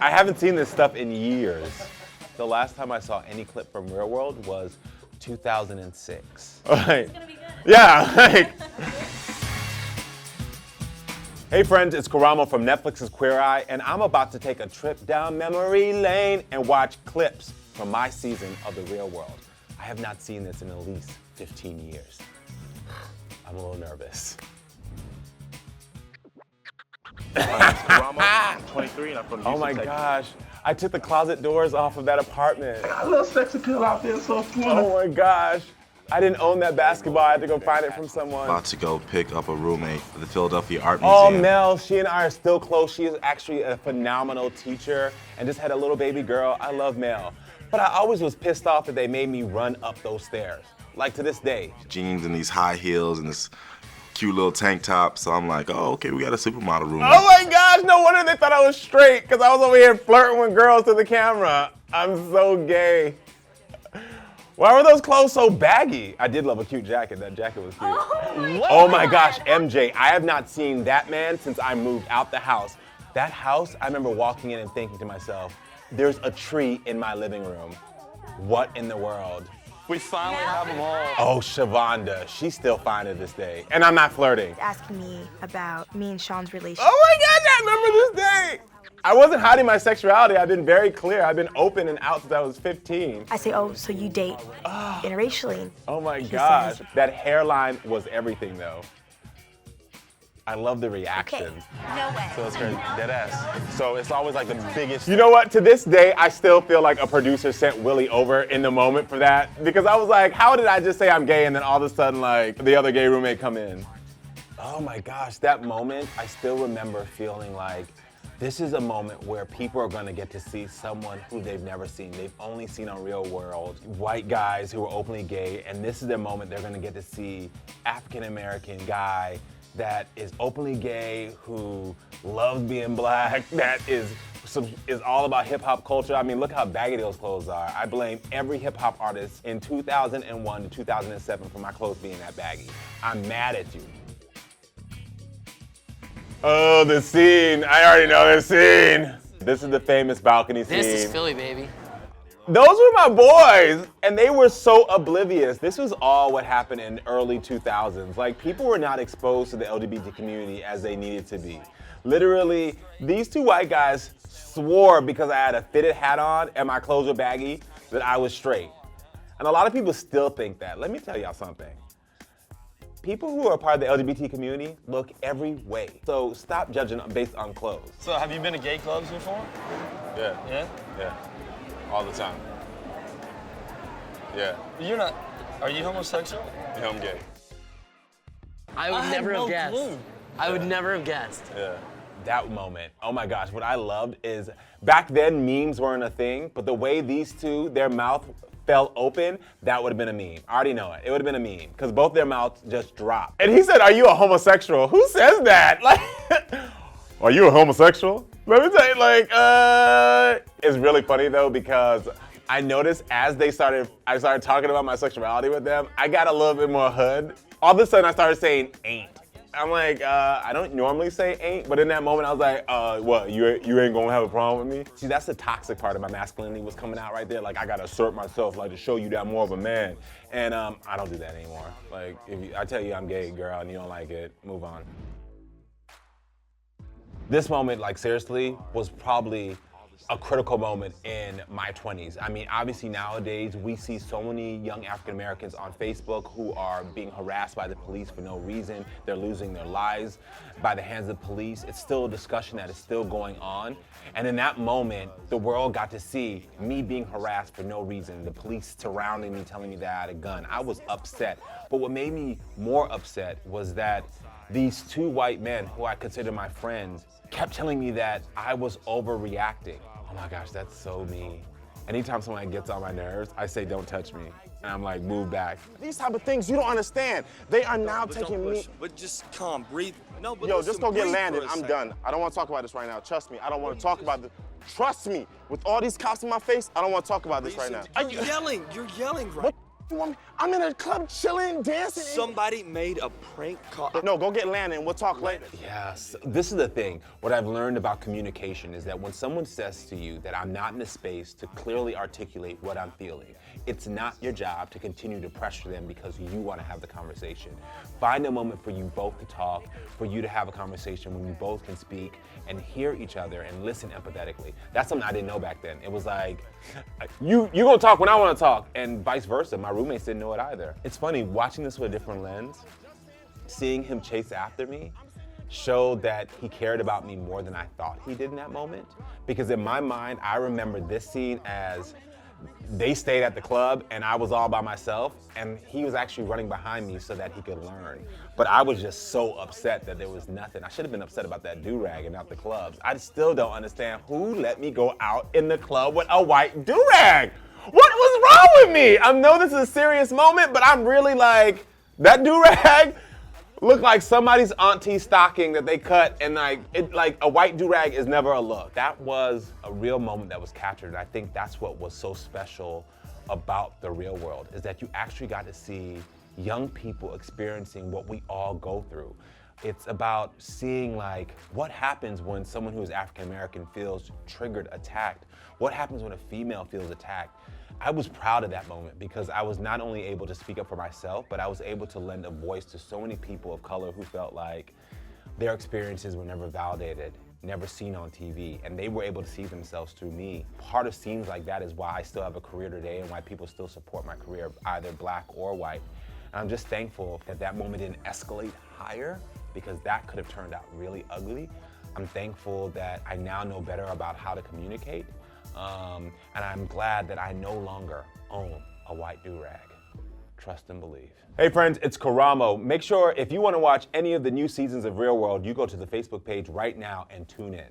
I haven't seen this stuff in years. The last time I saw any clip from Real World was 2006. Like, It's gonna be good. yeah, like. Hey friends, it's Karamo from Netflix's Queer Eye, and I'm about to take a trip down memory lane and watch clips from my season of The Real World. I have not seen this in at least 15 years. I'm a little nervous. My name's Karamo. I'm 23 and I'm from Houston, Oh my Texas. gosh, I took the closet doors off of that apartment. A little sex appeal out there, so fun. Oh my gosh. I didn't own that basketball. I had to go find it from someone. About to go pick up a roommate at the Philadelphia Art Oh, Museum. Mel, she and I are still close. She is actually a phenomenal teacher and just had a little baby girl. I love Mel. But I always was pissed off that they made me run up those stairs. Like to this day. Jeans and these high heels and this cute little tank top. So I'm like, oh, okay, we got a supermodel roommate. Oh my gosh, no wonder they thought I was straight because I was over here flirting with girls to the camera. I'm so gay. Why were those clothes so baggy? I did love a cute jacket. That jacket was cute. Oh my gosh, MJ, I have not seen that man since I moved out the house. That house, I remember walking in and thinking to myself, there's a tree in my living room. What in the world? We finally have them all. Oh, Shavonda, she's still fine to this day. And I'm not flirting. Asking me about me and Sean's relationship. Oh my gosh, I remember this day. I wasn't hiding my sexuality. I've been very clear. I've been open and out since I was 15. I say, oh, so you date interracially? Oh my He gosh. says- That hairline was everything though. I love the reaction. Okay. No way. So it's her dead ass. So it's always like the biggest. You know what? To this day, I still feel like a producer sent Willie over in the moment for that because I was like, how did I just say I'm gay and then all of a sudden like the other gay roommate come in? Oh my gosh, that moment, I still remember feeling like this is a moment where people are gonna get to see someone who they've never seen. They've only seen on Real World, white guys who are openly gay, and this is the moment they're gonna get to see African-American guy that is openly gay, who loves being black, that is all about hip hop culture. I mean, look how baggy those clothes are. I blame every hip hop artist in 2001 to 2007 for my clothes being that baggy. I'm mad at you. Oh, the scene. I already know the scene. This is the famous balcony scene. This is Philly, baby. Those were my boys, and they were so oblivious. This was all what happened in early 2000s. Like, people were not exposed to the LGBT community as they needed to be. Literally, these two white guys swore because I had a fitted hat on and my clothes were baggy that I was straight. And a lot of people still think that. Let me tell y'all something. People who are part of the LGBT community look every way. So stop judging based on clothes. So have you been to gay clubs before? Yeah. Yeah? Yeah. All the time. Yeah. You're not. Are you homosexual? Yeah, I'm gay. I would had never no have guessed. clue. I would never have guessed. Yeah. That moment, oh my gosh, what I loved is back then memes weren't a thing, but the way these two, their mouth fell open, that would have been a meme. I already know it. It would have been a meme because both their mouths just dropped. And he said, "Are you a homosexual?" Who says that? Like, are you a homosexual? Let me tell you, like, it's really funny though because I noticed as I started talking about my sexuality with them, I got a little bit more hood. All of a sudden I started saying ain't. I'm like, I don't normally say ain't, but in that moment I was like, what, you ain't gonna have a problem with me? See, that's the toxic part of my masculinity was coming out right there. Like, I gotta assert myself, like to show you that I'm more of a man. And I don't do that anymore. Like, if I tell you I'm gay, girl, and you don't like it, move on. This moment, like seriously, was probably a critical moment in my 20s. I mean, obviously nowadays we see so many young African Americans on Facebook who are being harassed by the police for no reason. They're losing their lives by the hands of police. It's still a discussion that is still going on. And in that moment, the world got to see me being harassed for no reason. The police surrounding me, telling me that I had a gun. I was upset. But what made me more upset was that these two white men who I consider my friends kept telling me that I was overreacting. Oh my gosh, that's so mean. Anytime someone gets on my nerves, I say, don't touch me. And I'm like, move back. These type of things you don't understand. They are now But taking don't me. push. But just calm, breathe. No, but Yo, listen, just go get breathe landed. for a I'm second. done. I don't want to talk about this right now. Trust me. I don't want to talk about this. Trust me. With all these cops in my face, I don't want to talk about this right now. You're yelling. You're yelling right. What I'm in a club chilling, dancing. Somebody made a prank call. No, go get Landon and we'll talk later. Yes, this is the thing. What I've learned about communication is that when someone says to you that I'm not in a space to clearly articulate what I'm feeling, it's not your job to continue to pressure them because you want to have the conversation. Find a moment for you both to talk, for you to have a conversation when you both can speak and hear each other and listen empathetically. That's something I didn't know back then. It was like, you gonna talk when I want to talk, and vice versa. My roommates didn't know it either. It's funny, watching this with a different lens, seeing him chase after me showed that he cared about me more than I thought he did in that moment. Because in my mind, I remember this scene as they stayed at the club and I was all by myself, and he was actually running behind me so that he could learn. But I was just so upset that there was nothing. I should have been upset about that do-rag and not the clubs. I still don't understand who let me go out in the club with a white do-rag. What was wrong with me? I know this is a serious moment, but I'm really like, that do-rag looked like somebody's auntie stocking that they cut, and like a white do-rag is never a look. That was a real moment that was captured, and I think that's what was so special about The Real World, is that you actually got to see young people experiencing what we all go through. It's about seeing like what happens when someone who is African American feels triggered, attacked. What happens when a female feels attacked? I was proud of that moment because I was not only able to speak up for myself, but I was able to lend a voice to so many people of color who felt like their experiences were never validated, never seen on TV, and they were able to see themselves through me. Part of scenes like that is why I still have a career today and why people still support my career, either black or white. And I'm just thankful that that moment didn't escalate higher, because that could have turned out really ugly. I'm thankful that I now know better about how to communicate. And I'm glad that I no longer own a white do-rag. Trust and believe. Hey friends, it's Karamo. Make sure if you want to watch any of the new seasons of Real World, you go to the Facebook page right now and tune in.